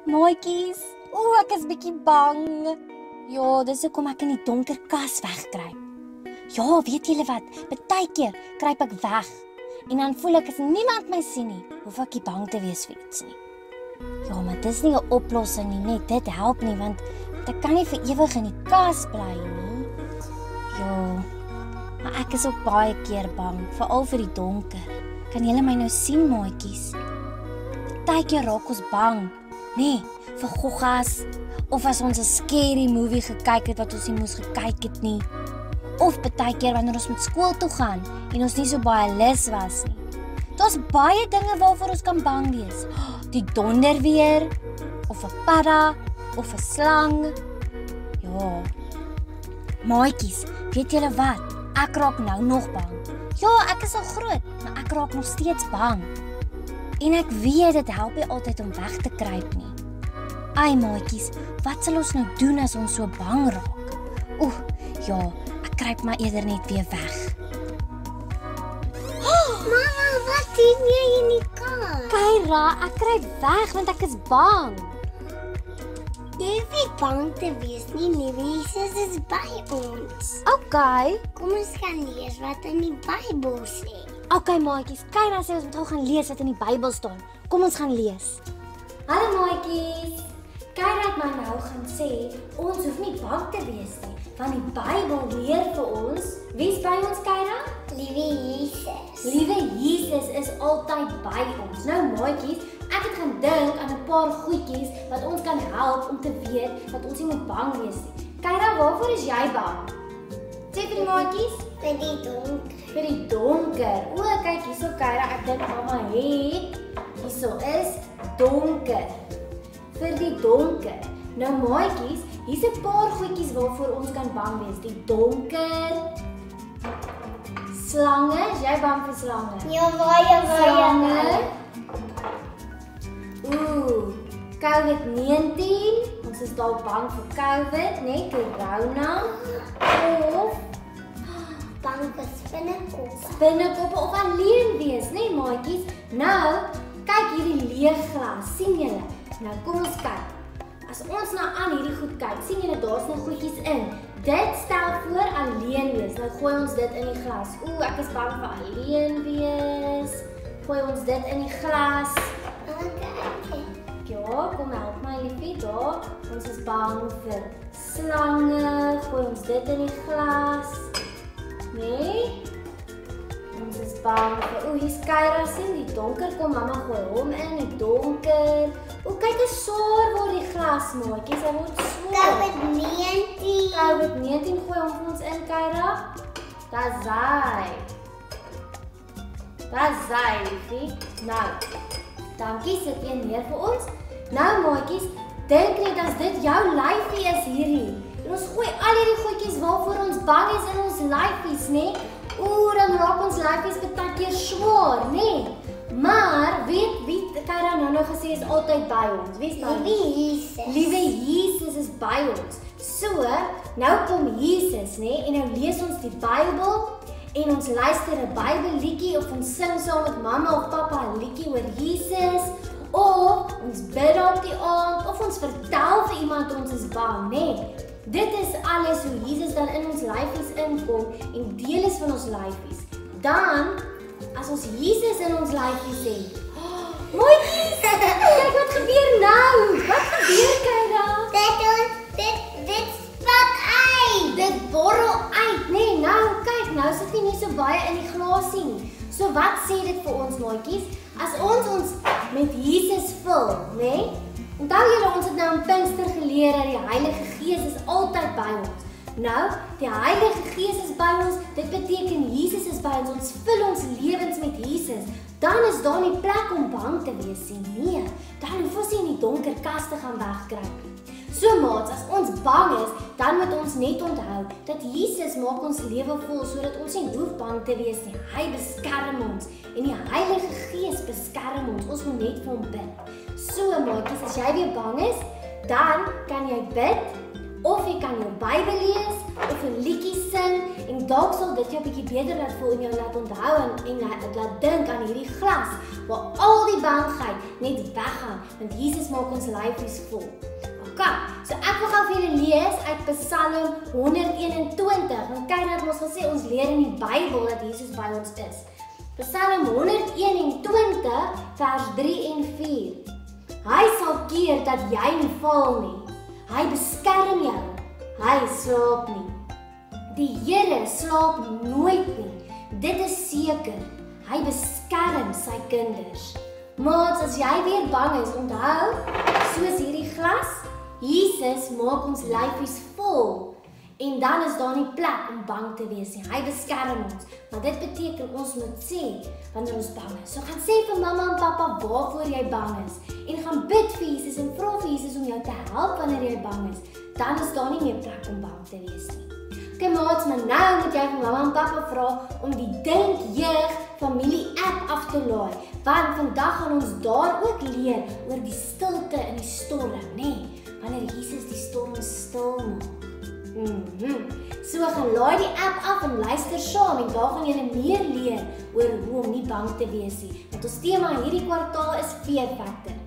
Maatjies, ek is bietjie bang. Ja, dis hoekom ek in die donker kas wegkruip. Ja, weet julle wat? Partykeer kruip ek weg en dan voel ek as niemand my sien nie, hoef ek nie bang te wees vir iets nie. Ja, maar dis nie 'n oplossing nie, net dit help nie want ek kan nie vir ewig in die kas bly nie. Ja, maar ek is ook baie keer bang, veral vir die donker. Kan julle my nou sien, maatjies? Partykeer raak ons bang, nee, vir goggas, of as ons 'n scary movie gekyk het wat ons nie moes gekyk het nie. Of partykeer wanneer ons met skool toe gaan en ons nie so baie lus was nie. Daar's baie dinge waarvoor ons kan bang wees. Die donder weer, of 'n padda, of 'n slang. Ja. Maatjies, weet julle wat? Ek raak nou nog bang. Ja, ek is al groot, maar ek raak nog steeds bang. En ek weet dit help nie altyd om weg te kruip nie. Ai maatjies, wat sal ons nou doen as ons so bang raak? Ja, ek kruip maar eerder net weer weg. Mama, wat doen jy in die kas? Kyra, ek kruip weg want ek is bang. Jy hoef nie bang te wees nie, liewe Jesus is by ons. Okay. Kom ons gaan lees wat in die Bybel sê. Okay maatjies, Kyra sê ons moet gou gaan lees wat in die Bybel staan. Kom ons gaan lees. Hallo maatjies. Kyra het my nou gaan sê ons hoef nie bang te wees nie, want die Bybel leer vir ons, wie's by ons Kyra? Liewe Jesus. Liewe Jesus is altyd by ons. Nou maatjies, ek het gaan dink aan 'n paar goedjies wat ons kan help om te weet dat ons nie moet bang wees nie. Kyra, waarvoor is jy bang? Sê vir die maatjies, Vir die donker. vir die donker. Kyk hierso Kyra, ek dink mamma het. Hierso is donker. Vir die donker. Nou maatjies, hier's 'n paar goedjies waarvoor ons kan bang wees. Die donker. Slange, is jy bang vir slange? Ja, baie. Slange. COVID-19. Ons is dalk bang vir COVID, né? Corona. Of Bang vir spinnekoppe. binnekoppe of alleen wees, né, maatjies? Nou, kyk hierdie leeg glas, sien julle? Nou kom ons kyk. As ons nou aan hierdie goed kyk, sien julle daar's nog goedjies in. Dit stel voor alleen wees. Nou gooi ons dit in die glas. Ek is bang vir alleen wees. Gooi ons dit in die glas. Okay. Ja, kom help my liefie daar. Ons is bang vir slange. Gooi ons dit in die glas. Nee? Ons is bang vir hier's Kyra sien die donker kom mamma gooi hom in die donker. Kyk hoe swaar word die glas maatjies, hy word swaar. COVID-19. COVID-19 gooi hom vir ons in Kyra. Daar's hy. Liefie. Nou. Dankie, sit jy neer vir ons. Nou maatjies, dink net as dit jou lyfie is hierdie. En ons gooi al hierdie goedjies waarvoor ons bang is in ons lyfies, né? Dan raak ons lyfies baie keer swaar, né? Maar weet wie Kyra nou gesê is altyd by ons. Wie's by ons? Liewe Jesus. Liewe Jesus is by ons. So, nou kom Jesus, né? En nou lees ons die Bybel en ons luister 'n Bybelliedjie of ons sing saam met mamma of pappa 'n liedjie oor Jesus of ons bid op die aand of ons vertel vir iemand ons is bang, né? Dit is alles hoe Jesus dan in ons lyfies inkom en deel is van ons lyfies. Dan as ons Jesus in ons lyfies het. Maatjies, kyk wat gebeur nou. Wat gebeur Kyra? Dit spat uit. Dit borrel uit, né? Nou kyk, nou sit nie so baie in die glasie nie. So wat sê dit vir ons maatjies? As ons met Jesus vul, né? Onthou julle ons het nou in Pinkster geleer dat die Heilige Gees is altyd by ons. Nou, die Heilige Gees is by ons, dit beteken Jesus is by ons, ons vul ons lewens met Jesus. Dan is daar nie plek om bang te wees nie. Nee, dan hoef ons nie in die donker kas te gaan wegkruip nie. So maats, as ons bang is, dan moet ons net onthou dat Jesus maak ons lewe vol sodat ons nie hoef bang te wees nie. Hy beskerm ons en die Heilige Gees beskerm ons. Ons moet net vir hom bid. So maatjies, as jy weer bang is, dan kan jy bid of jy kan jou Bybel lees of 'n liedjie sing en dalk sal dit jou 'n bietjie beter laat voel en jou laat onthou en laat dink aan hierdie glas waar al die bangheid net weggaan, want Jesus maak ons lyfies vol. OK, so ek wil gou vir julle lees uit Psalm 121. Want kyk dat ons gesê ons leer in die Bybel dat Jesus by ons is. Psalm 121 vers 3 en 4. Hy sal keer dat jy nie val nie. Hy beskerm jou. Hy slaap nie. Die Here slaap nooit nie. Dit is seker. Hy beskerm sy kinders. Maar as jy weer bang is, onthou, soos hierdie glas, Jesus maak ons lyfies vol. En dan is daar nie plek om bang te wees nie. Hy beskerm ons. Maar dit beteken ons moet sê wanneer ons bang is. So gaan sê vir mamma en pappa waarvoor jy bang is. En gaan bid vir Jesus en vra vir Jesus om jou te help wanneer jy bang is. Dan is daar nie meer plek om bang te wees nie. Okay, maats, maar nou moet jy vir mamma en pappa vra om die Dink Jeug familie app af te laai. Want vandag gaan ons daar ook leer oor die stilte in die storm, nê? Wanneer Jesus die storm stil maak. So gaan laai die app af en luister saam en daar gaan jy meer leer oor hoe om nie bang te wees nie. Want ons tema hierdie kwartaal is fear factor.